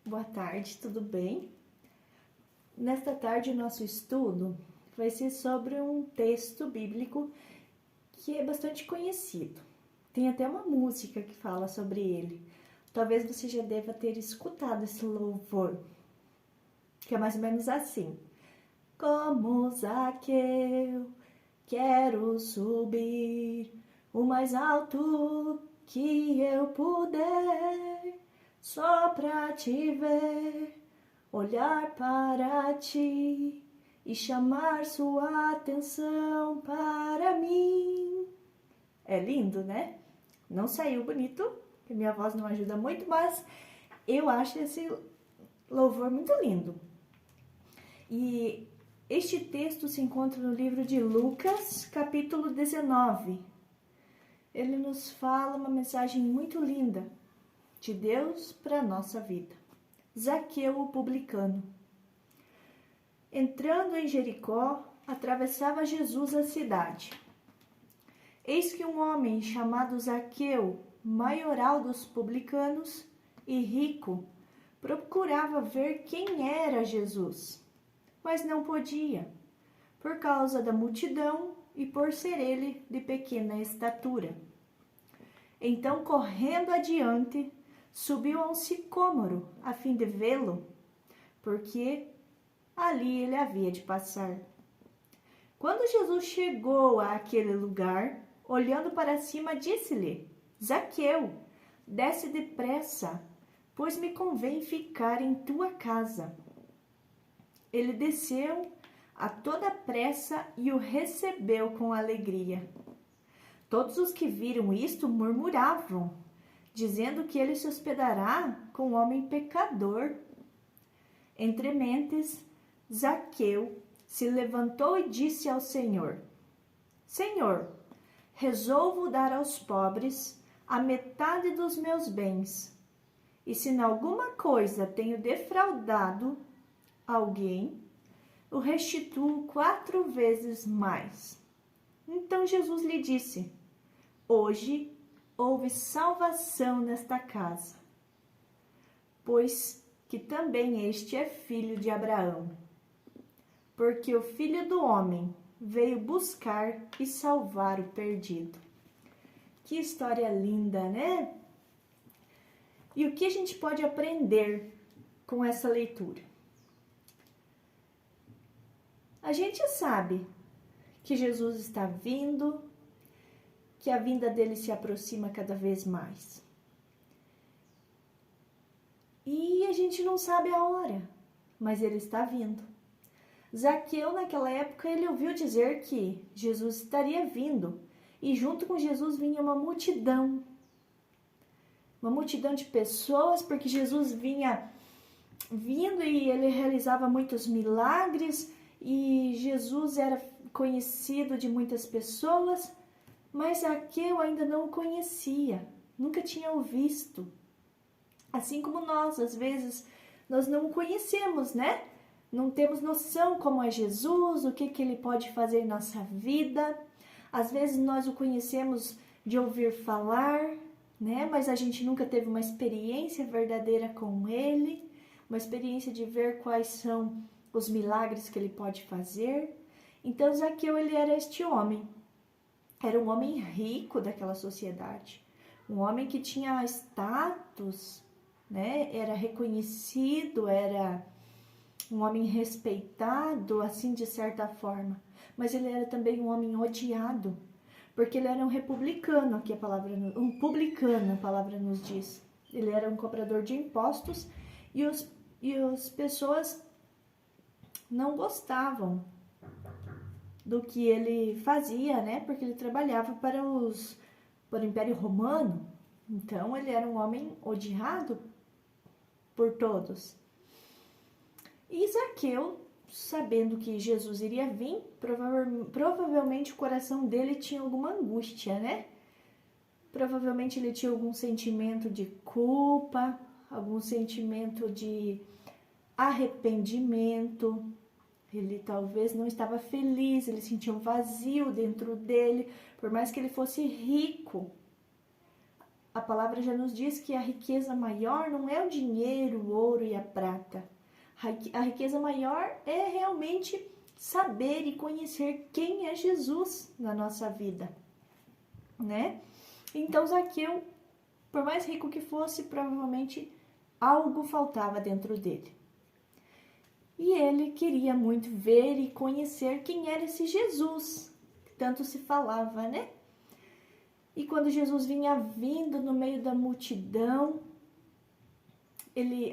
Boa tarde, tudo bem? Nesta tarde, o nosso estudo vai ser sobre um texto bíblico que é bastante conhecido. Tem até uma música que fala sobre ele. Talvez você já deva ter escutado esse louvor, que é mais ou menos assim. Como Zaqueu, quero subir o mais alto que eu puder, só pra te ver, olhar para ti e chamar sua atenção para mim. É lindo, né? Não saiu bonito, porque minha voz não ajuda muito, mas eu acho esse louvor muito lindo. E este texto se encontra no livro de Lucas, capítulo 19. Ele nos fala uma mensagem muito linda de Deus para a nossa vida. Zaqueu, o publicano. Entrando em Jericó, atravessava Jesus a cidade. Eis que um homem chamado Zaqueu, maioral dos publicanos e rico, procurava ver quem era Jesus, mas não podia, por causa da multidão e por ser ele de pequena estatura. Então, correndo adiante, subiu a um sicômoro, a fim de vê-lo, porque ali ele havia de passar. Quando Jesus chegou àquele lugar, olhando para cima, disse-lhe: Zaqueu, desce depressa, pois me convém ficar em tua casa. Ele desceu a toda pressa e o recebeu com alegria. Todos os que viram isto murmuravam, dizendo que ele se hospedará com um homem pecador. Entre mentes, Zaqueu se levantou e disse ao Senhor: Senhor, resolvo dar aos pobres a metade dos meus bens, e se em alguma coisa tenho defraudado alguém, o restituo 4 vezes mais. Então Jesus lhe disse: Hoje houve salvação nesta casa, pois que também este é filho de Abraão. Porque o Filho do Homem veio buscar e salvar o perdido. Que história linda, né? E o que a gente pode aprender com essa leitura? A gente sabe que Jesus está vindo, que a vinda dele se aproxima cada vez mais. E a gente não sabe a hora, mas ele está vindo. Zaqueu, naquela época, ele ouviu dizer que Jesus estaria vindo, e junto com Jesus vinha uma multidão de pessoas, porque Jesus vinha vindo e ele realizava muitos milagres, e Jesus era conhecido de muitas pessoas, mas Zaqueu ainda não o conhecia, nunca tinha o visto. Assim como nós, às vezes, nós não o conhecemos, né? Não temos noção como é Jesus, o que ele pode fazer em nossa vida. Às vezes nós o conhecemos de ouvir falar, né? Mas a gente nunca teve uma experiência verdadeira com ele, uma experiência de ver quais são os milagres que ele pode fazer. Então Zaqueu, ele era este homem. Era um homem rico daquela sociedade, um homem que tinha status, né? Era reconhecido, era um homem respeitado, assim, de certa forma. Mas ele era também um homem odiado, porque ele era um republicano, aqui um publicano, a palavra nos diz. Ele era um cobrador de impostos e as pessoas não gostavam do que ele fazia, né? Porque ele trabalhava para o Império Romano. Então, ele era um homem odiado por todos. E Zaqueu, sabendo que Jesus iria vir, provavelmente o coração dele tinha alguma angústia, né? Provavelmente ele tinha algum sentimento de culpa, algum sentimento de arrependimento. Ele talvez não estava feliz, ele sentia um vazio dentro dele, por mais que ele fosse rico. a palavra já nos diz que a riqueza maior não é o dinheiro, o ouro e a prata. A riqueza maior é realmente saber e conhecer quem é Jesus na nossa vida, né? Então Zaqueu, por mais rico que fosse, provavelmente algo faltava dentro dele. E ele queria muito ver e conhecer quem era esse Jesus, que tanto se falava, né? E quando Jesus vinha vindo no meio da multidão,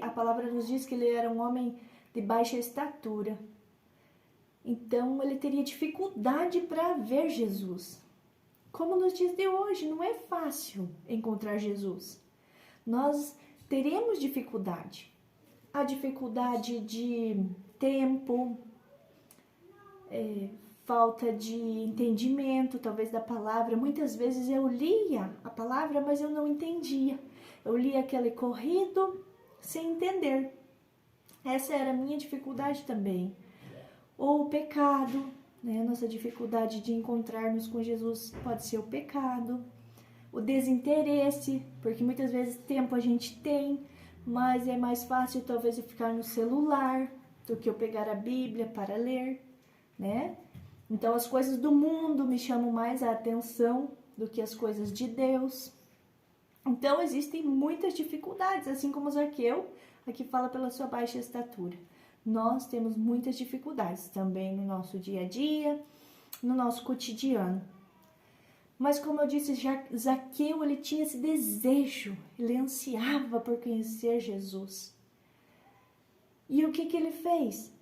a palavra nos diz que ele era um homem de baixa estatura. Então ele teria dificuldade para ver Jesus. Como nos dias de hoje, não é fácil encontrar Jesus. Nós teremos dificuldade. A dificuldade de tempo, falta de entendimento, talvez, da palavra. Muitas vezes eu lia a palavra, mas eu não entendia. Eu lia aquele corrido sem entender. Essa era a minha dificuldade também. Ou o pecado, né? Nossa dificuldade de encontrarmos com Jesus pode ser o pecado. O desinteresse, porque muitas vezes tempo a gente tem, mas é mais fácil talvez eu ficar no celular do que eu pegar a Bíblia para ler, né? Então as coisas do mundo me chamam mais a atenção do que as coisas de Deus. Então existem muitas dificuldades, assim como Zaqueu aqui fala pela sua baixa estatura. Nós temos muitas dificuldades também no nosso dia a dia, no nosso cotidiano. Mas como eu disse, Zaqueu, ele tinha esse desejo, ele ansiava por conhecer Jesus. E o que ele fez?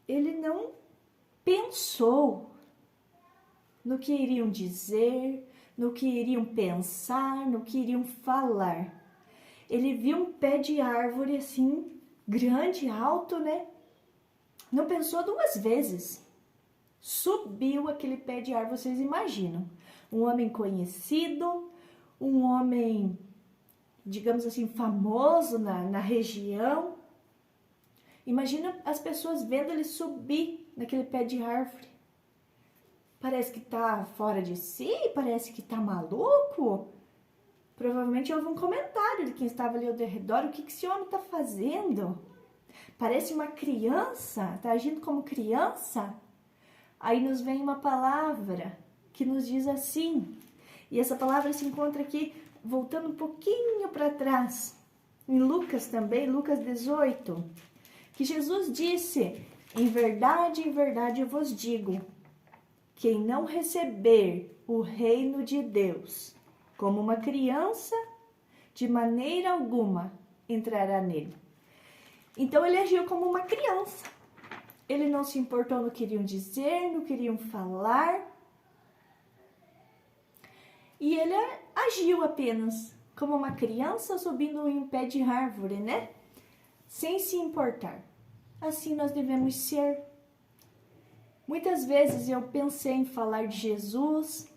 Ele não pensou no que iriam dizer, no que iriam pensar, no que iriam falar. Ele viu um pé de árvore assim, grande, alto, né? Não pensou duas vezes. Subiu aquele pé de árvore, vocês imaginam. Um homem conhecido, um homem, digamos assim, famoso na região. Imagina as pessoas vendo ele subir naquele pé de árvore. Parece que tá fora de si, parece que tá maluco. Provavelmente houve um comentário de quem estava ali ao redor. O que esse homem tá fazendo? Parece uma criança, tá agindo como criança. Aí nos vem uma palavra que nos diz assim. E essa palavra se encontra aqui, voltando um pouquinho para trás. Em Lucas também, Lucas 18. Que Jesus disse: em verdade eu vos digo, quem não receber o reino de Deus como uma criança, de maneira alguma entrará nele. Então ele agiu como uma criança. Ele não se importou no que iriam dizer, no que iriam falar. E ele agiu apenas como uma criança subindo em um pé de árvore, né? Sem se importar. Assim nós devemos ser. Muitas vezes eu pensei em falar de Jesus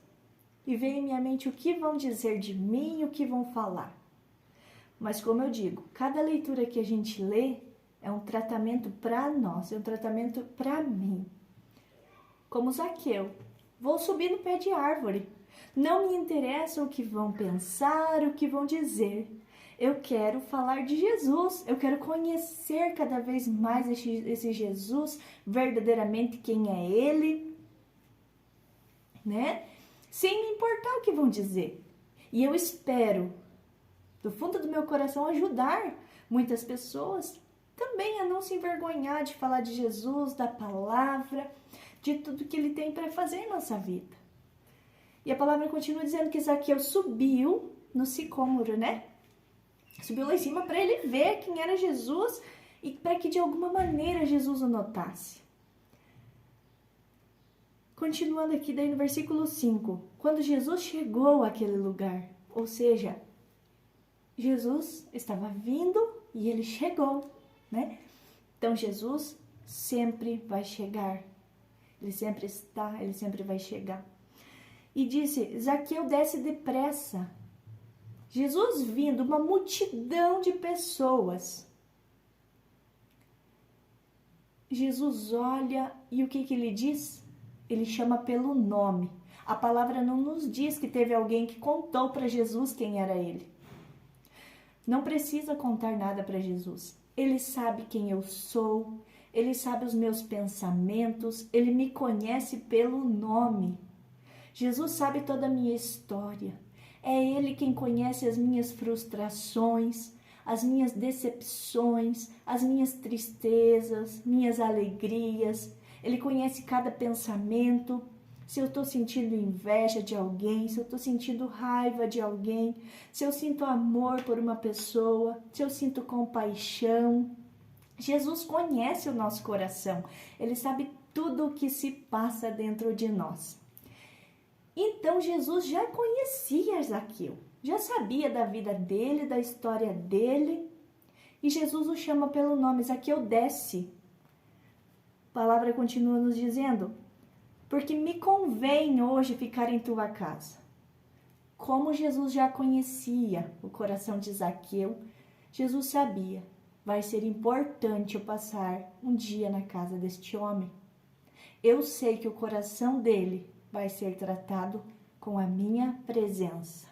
e veio em minha mente o que vão dizer de mim, o que vão falar. Mas como eu digo, cada leitura que a gente lê é um tratamento para nós, é um tratamento para mim. Como Zaqueu, vou subir no pé de árvore. Não me interessa o que vão pensar, o que vão dizer. Eu quero falar de Jesus, eu quero conhecer cada vez mais esse Jesus, verdadeiramente quem é Ele, né? Sem me importar o que vão dizer. E eu espero, do fundo do meu coração, ajudar muitas pessoas também a não se envergonhar de falar de Jesus, da palavra, de tudo que Ele tem para fazer em nossa vida. E a palavra continua dizendo que Zaqueu subiu no sicômoro, né? Subiu lá em cima para ele ver quem era Jesus e para que de alguma maneira Jesus o notasse. Continuando aqui daí no versículo 5. Quando Jesus chegou àquele lugar, ou seja, Jesus estava vindo e ele chegou, né? Então Jesus sempre vai chegar. Ele sempre está, ele sempre vai chegar. E disse: Zaqueu, desce depressa. Jesus vindo, uma multidão de pessoas. Jesus olha e o que ele diz? Ele chama pelo nome. A palavra não nos diz que teve alguém que contou para Jesus quem era ele. Não precisa contar nada para Jesus. Ele sabe quem eu sou, ele sabe os meus pensamentos, ele me conhece pelo nome. Jesus sabe toda a minha história. É ele quem conhece as minhas frustrações, as minhas decepções, as minhas tristezas, minhas alegrias. Ele conhece cada pensamento. Se eu estou sentindo inveja de alguém, se eu estou sentindo raiva de alguém, se eu sinto amor por uma pessoa, se eu sinto compaixão. Jesus conhece o nosso coração. Ele sabe tudo o que se passa dentro de nós. Então Jesus já conhecia Zaqueu, já sabia da vida dele, da história dele. E Jesus o chama pelo nome: Zaqueu, desce. A palavra continua nos dizendo: porque me convém hoje ficar em tua casa. Como Jesus já conhecia o coração de Zaqueu, Jesus sabia: vai ser importante eu passar um dia na casa deste homem. Eu sei que o coração dele vai ser tratado com a minha presença.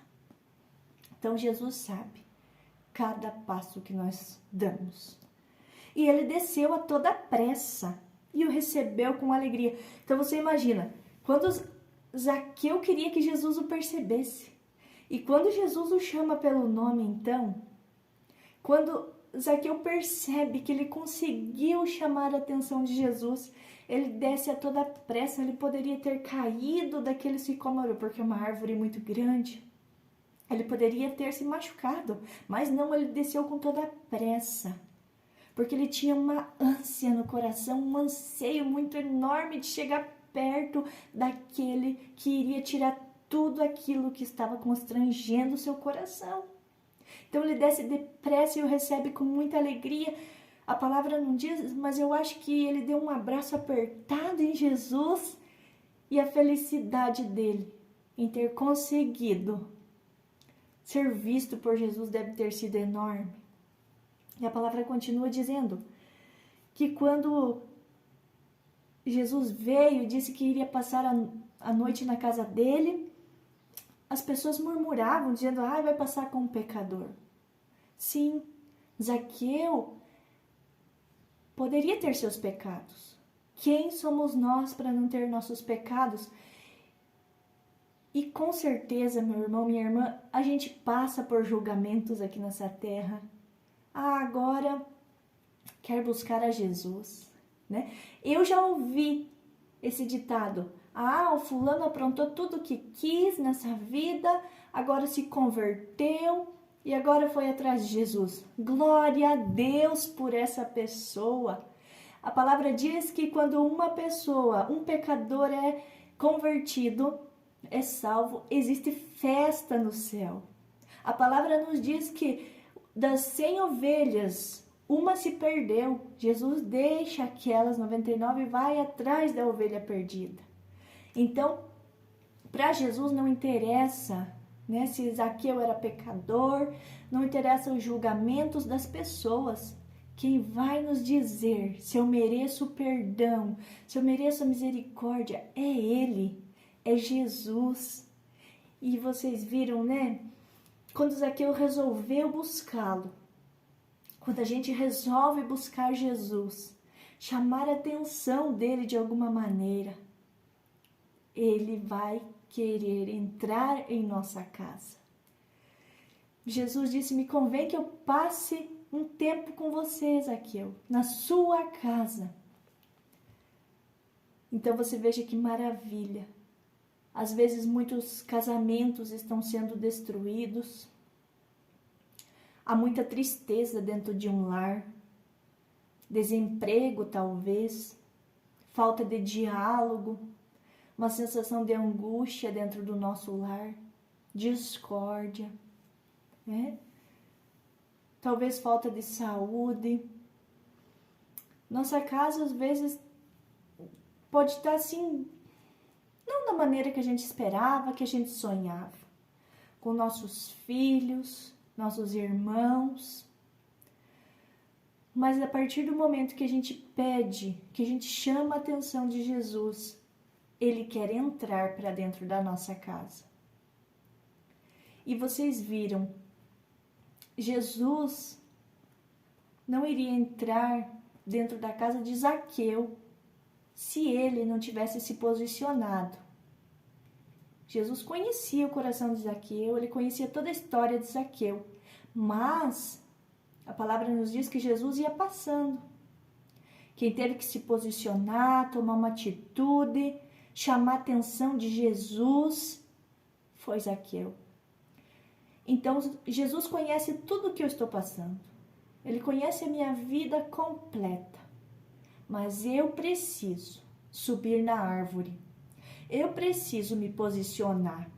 Então Jesus sabe cada passo que nós damos. E ele desceu a toda pressa e o recebeu com alegria. Então você imagina, quando Zaqueu queria que Jesus o percebesse. E quando Jesus o chama pelo nome, então, quando Zaqueu percebe que ele conseguiu chamar a atenção de Jesus, ele desce a toda pressa. Ele poderia ter caído daquele sicômoro, porque é uma árvore muito grande. Ele poderia ter se machucado, mas não, ele desceu com toda a pressa. Porque ele tinha uma ânsia no coração, um anseio muito enorme de chegar perto daquele que iria tirar tudo aquilo que estava constrangendo o seu coração. Então ele desce depressa e o recebe com muita alegria. A palavra não diz, mas eu acho que ele deu um abraço apertado em Jesus, e a felicidade dele em ter conseguido ser visto por Jesus deve ter sido enorme. E a palavra continua dizendo que quando Jesus veio e disse que iria passar a noite na casa dele, as pessoas murmuravam, dizendo: vai passar com um pecador. Sim, Zaqueu poderia ter seus pecados. Quem somos nós para não ter nossos pecados? E com certeza, meu irmão, minha irmã, a gente passa por julgamentos aqui nessa terra. Agora quer buscar a Jesus, né? Eu já ouvi esse ditado: o fulano aprontou tudo o que quis nessa vida, agora se converteu e agora foi atrás de Jesus. Glória a Deus por essa pessoa. A palavra diz que quando uma pessoa, um pecador é convertido, é salvo, existe festa no céu. A palavra nos diz que das 100 ovelhas, uma se perdeu. Jesus deixa aquelas 99 e vai atrás da ovelha perdida. Então, para Jesus não interessa, né, se Zaqueu era pecador, não interessa os julgamentos das pessoas. Quem vai nos dizer se eu mereço o perdão, se eu mereço a misericórdia, é Ele, é Jesus. E vocês viram, né? Quando Zaqueu resolveu buscá-lo, quando a gente resolve buscar Jesus, chamar a atenção dele de alguma maneira, ele vai querer entrar em nossa casa. Jesus disse: me convém que eu passe um tempo com você, Zaqueu, na sua casa. Então você veja que maravilha. Às vezes muitos casamentos estão sendo destruídos. Há muita tristeza dentro de um lar. Desemprego, talvez. Falta de diálogo. Uma sensação de angústia dentro do nosso lar. Discórdia. Né? Talvez falta de saúde. Nossa casa, às vezes, pode estar assim, não da maneira que a gente esperava, que a gente sonhava. Com nossos filhos, nossos irmãos. Mas a partir do momento que a gente pede, que a gente chama a atenção de Jesus, Ele quer entrar para dentro da nossa casa. E vocês viram, Jesus não iria entrar dentro da casa de Zaqueu se ele não tivesse se posicionado. Jesus conhecia o coração de Zaqueu, ele conhecia toda a história de Zaqueu, mas a palavra nos diz que Jesus ia passando. Quem teve que se posicionar, tomar uma atitude, chamar a atenção de Jesus, foi Zaqueu. Então, Jesus conhece tudo o que eu estou passando. Ele conhece a minha vida completa. Mas eu preciso subir na árvore. Eu preciso me posicionar.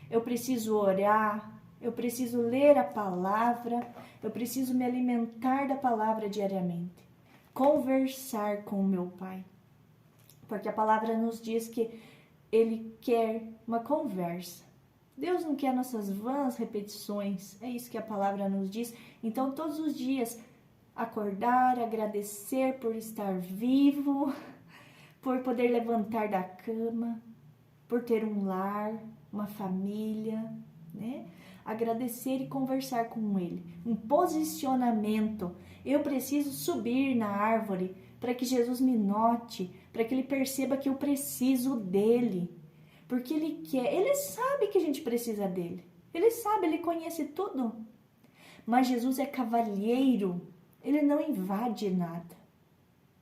Eu preciso orar. Eu preciso ler a palavra. Eu preciso me alimentar da palavra diariamente. Conversar com o meu Pai. Porque a palavra nos diz que Ele quer uma conversa. Deus não quer nossas vãs repetições. É isso que a palavra nos diz. Então, todos os dias, acordar, agradecer por estar vivo, por poder levantar da cama, por ter um lar, uma família, né? Agradecer e conversar com Ele. Um posicionamento. Eu preciso subir na árvore para que Jesus me note, para que Ele perceba que eu preciso dEle. Porque Ele quer, Ele sabe que a gente precisa dEle. Ele sabe, Ele conhece tudo. Mas Jesus é cavalheiro, Ele não invade nada.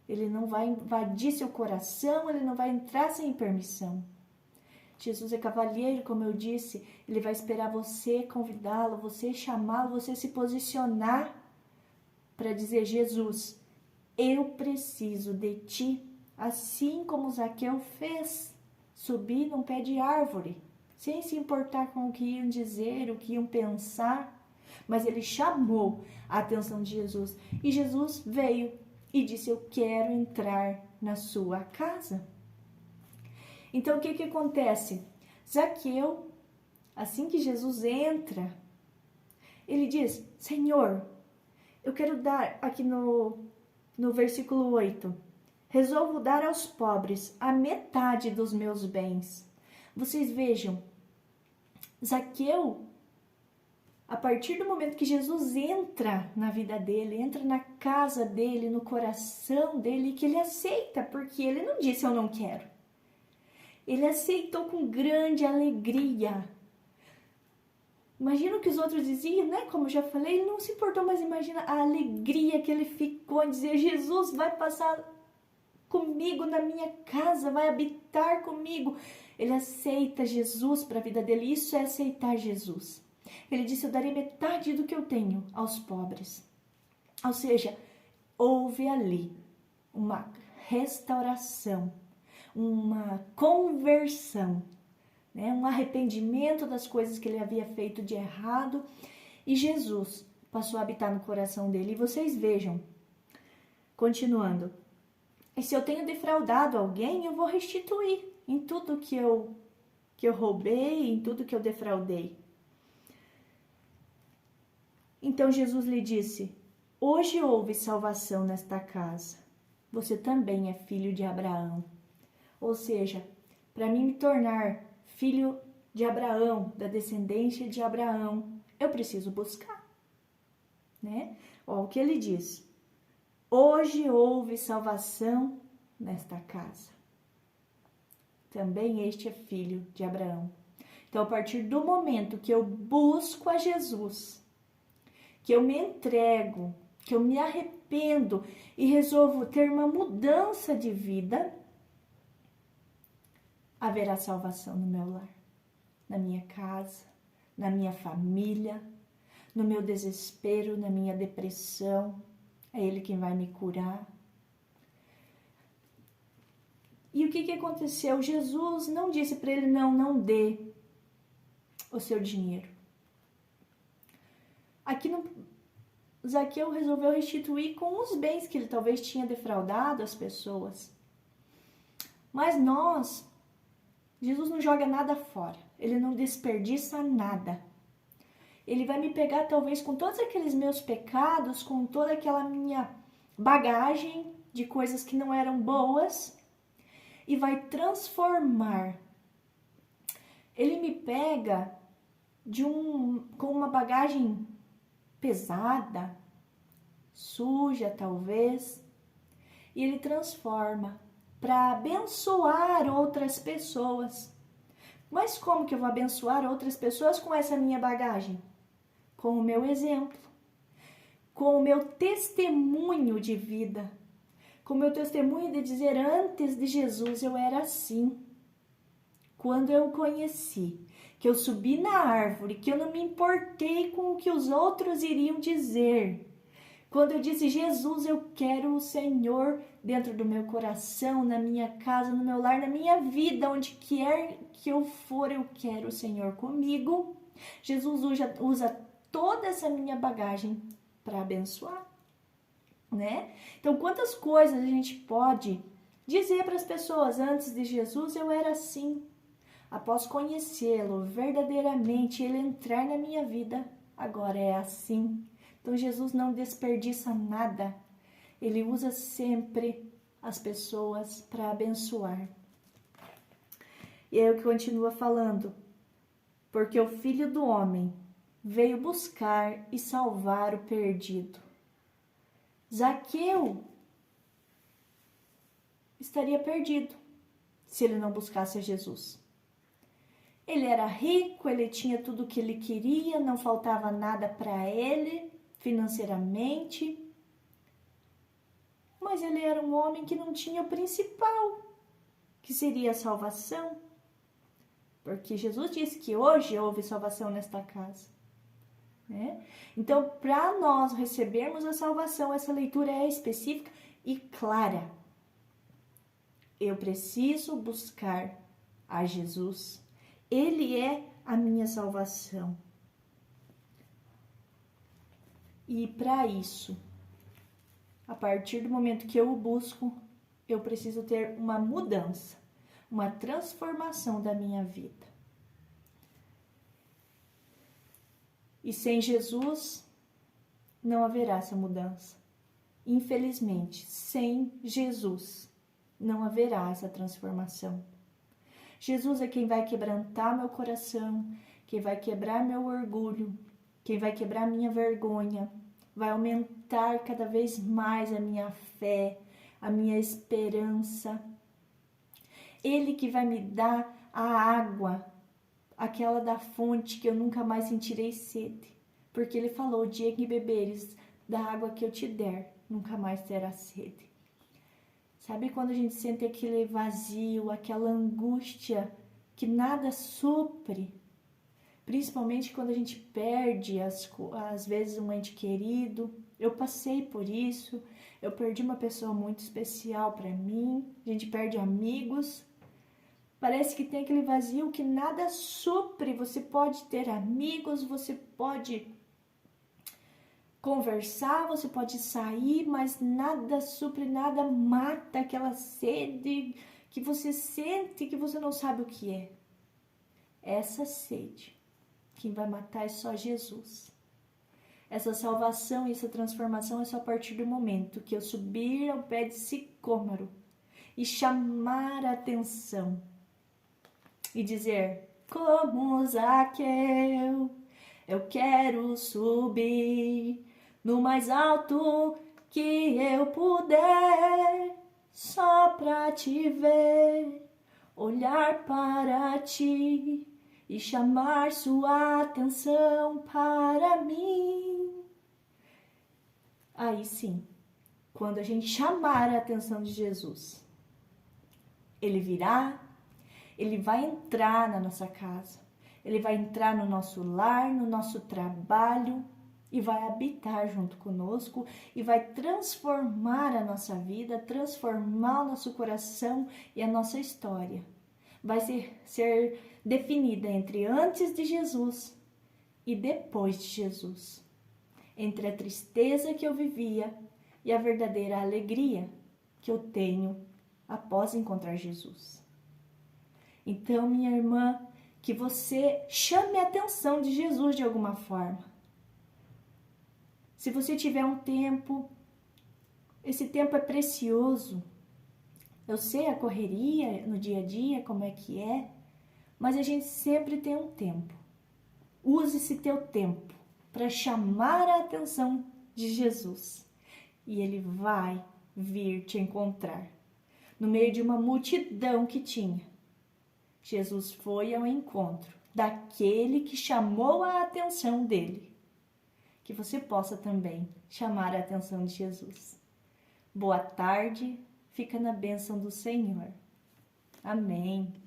Ele não vai invadir seu coração, Ele não vai entrar sem permissão. Jesus é cavalheiro, como eu disse, Ele vai esperar você convidá-lo, você chamá-lo, você se posicionar para dizer: Jesus, eu preciso de Ti, assim como Zaqueu fez. Subir num pé de árvore, sem se importar com o que iam dizer, o que iam pensar. Mas ele chamou a atenção de Jesus. E Jesus veio e disse: eu quero entrar na sua casa. Então, o que acontece? Zaqueu, assim que Jesus entra, ele diz: Senhor, eu quero dar, aqui no versículo 8... resolvo dar aos pobres a metade dos meus bens. Vocês vejam, Zaqueu, a partir do momento que Jesus entra na vida dele, entra na casa dele, no coração dele, que ele aceita, porque ele não disse eu não quero. Ele aceitou com grande alegria. Imagina o que os outros diziam, né? Como eu já falei, ele não se importou, mas imagina a alegria que ele ficou em dizer: Jesus vai passar comigo na minha casa, vai habitar comigo. Ele aceita Jesus para a vida dele. Isso é aceitar Jesus. Ele disse: eu darei metade do que eu tenho aos pobres. Ou seja, houve ali uma restauração, uma conversão, né? Um arrependimento das coisas que ele havia feito de errado. E Jesus passou a habitar no coração dele. E vocês vejam, continuando: e se eu tenho defraudado alguém, eu vou restituir em tudo que eu roubei, em tudo que eu defraudei. Então Jesus lhe disse: hoje houve salvação nesta casa. Você também é filho de Abraão. Ou seja, para mim me tornar filho de Abraão, da descendência de Abraão, eu preciso buscar, né? Ó, o que ele diz: hoje houve salvação nesta casa. Também este é filho de Abraão. Então, a partir do momento que eu busco a Jesus, que eu me entrego, que eu me arrependo e resolvo ter uma mudança de vida, haverá salvação no meu lar, na minha casa, na minha família, no meu desespero, na minha depressão. É Ele quem vai me curar. E o que aconteceu? Jesus não disse para ele: não dê o seu dinheiro. Aqui Zaqueu resolveu restituir com os bens que ele talvez tinha defraudado as pessoas. Mas Jesus não joga nada fora. Ele não desperdiça nada. Ele vai me pegar talvez com todos aqueles meus pecados, com toda aquela minha bagagem de coisas que não eram boas. e vai transformar. Ele me pega com uma bagagem pesada, suja talvez, e ele transforma para abençoar outras pessoas. Mas como que eu vou abençoar outras pessoas com essa minha bagagem? Com o meu exemplo, com o meu testemunho de vida, com o meu testemunho de dizer: antes de Jesus eu era assim. Quando eu o conheci, que eu subi na árvore, que eu não me importei com o que os outros iriam dizer. Quando eu disse: Jesus, eu quero o Senhor dentro do meu coração, na minha casa, no meu lar, na minha vida, onde quer que eu for, eu quero o Senhor comigo. Jesus usa toda essa minha bagagem para abençoar, né? Então, quantas coisas a gente pode dizer para as pessoas: antes de Jesus eu era assim. Após conhecê-lo verdadeiramente, ele entrar na minha vida, agora é assim. Então, Jesus não desperdiça nada. Ele usa sempre as pessoas para abençoar. E aí eu continuo falando: porque o Filho do Homem veio buscar e salvar o perdido. Zaqueu estaria perdido se ele não buscasse a Jesus. Ele era rico, ele tinha tudo o que ele queria, não faltava nada para ele financeiramente, mas ele era um homem que não tinha o principal, que seria a salvação, porque Jesus disse que hoje houve salvação nesta casa, né? Então, para nós recebermos a salvação, essa leitura é específica e clara. Eu preciso buscar a Jesus. Ele é a minha salvação. E para isso, a partir do momento que eu o busco, eu preciso ter uma mudança, uma transformação da minha vida. E sem Jesus, não haverá essa mudança. Infelizmente, sem Jesus, não haverá essa transformação. Jesus é quem vai quebrantar meu coração, quem vai quebrar meu orgulho, quem vai quebrar minha vergonha, vai aumentar cada vez mais a minha fé, a minha esperança. Ele que vai me dar a água, aquela da fonte que eu nunca mais sentirei sede. Porque ele falou: o dia que beberes da água que eu te der, nunca mais terá sede. Sabe quando a gente sente aquele vazio, aquela angústia que nada supre? Principalmente quando a gente perde, às vezes, um ente querido. Eu passei por isso, eu perdi uma pessoa muito especial para mim, a gente perde amigos. Parece que tem aquele vazio que nada supre. Você pode ter amigos, você pode conversar, você pode sair, mas nada supre, nada mata aquela sede que você sente, que você não sabe o que é. Essa sede, quem vai matar é só Jesus. Essa salvação e essa transformação é só a partir do momento que eu subir ao pé de sicômoro e chamar a atenção e dizer: como Zaqueu, eu quero subir no mais alto que eu puder, só pra te ver, olhar para ti e chamar sua atenção para mim. Aí sim, quando a gente chamar a atenção de Jesus, ele virá, ele vai entrar na nossa casa, ele vai entrar no nosso lar, no nosso trabalho, e vai habitar junto conosco e vai transformar a nossa vida, transformar o nosso coração e a nossa história. Vai ser definida entre antes de Jesus e depois de Jesus. Entre a tristeza que eu vivia e a verdadeira alegria que eu tenho após encontrar Jesus. Então, minha irmã, que você chame a atenção de Jesus de alguma forma. Se você tiver um tempo, esse tempo é precioso. Eu sei a correria no dia a dia, como é que é, mas a gente sempre tem um tempo. Use esse teu tempo para chamar a atenção de Jesus e Ele vai vir te encontrar. No meio de uma multidão que tinha, Jesus foi ao encontro daquele que chamou a atenção dele. Que você possa também chamar a atenção de Jesus. Boa tarde, fica na bênção do Senhor. Amém.